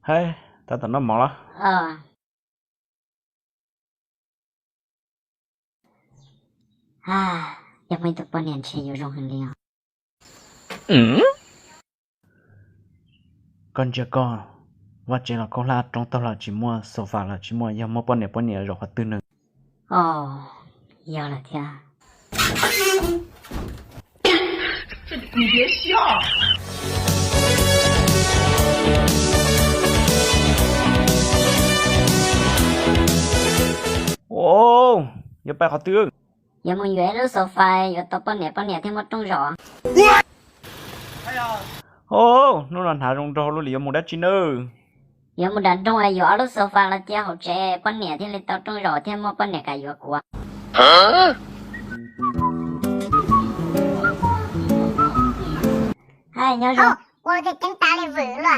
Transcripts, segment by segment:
嘿，他等到忙了。有没有半年前有种很灵啊？con chưa con và chỉ là con la trong tao là chỉ mua sofa là chỉ mua giờ mua bọn này rồi họ tư nữa. 要了天。你别笑。Ồ, giờ bài họ tương. 有没约了sofa有到半年天没中着。Ồ, nó là thả rong rong luôn liền một đất chín nữa. 有没人中有了sofa了家好这半年天里到中着天没半年该约过。你要说。我给真打了文了。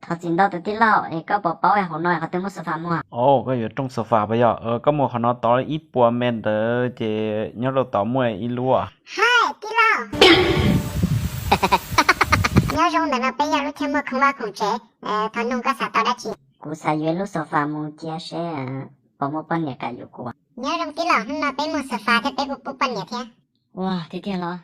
他见到的老，个宝宝好耐，他都没吃饭嘛。Ồ, cái giờ trong sofa bây giờ, có một họ nó to ít bùa men đỡ thì nhớ đâu tao mua ít lúa. Hai, đi lao. Nhớ rong là nó bây giờ lúc thêm một không lo không chế, thằng nông có sao tao đã chỉ. Cú sa约了sofa mu chia sẻ, bảo một半年该有过。nhớ rong tí lao, nó bây một sofa thì bây một半nhiệt thế. Wow, thế thiên lo.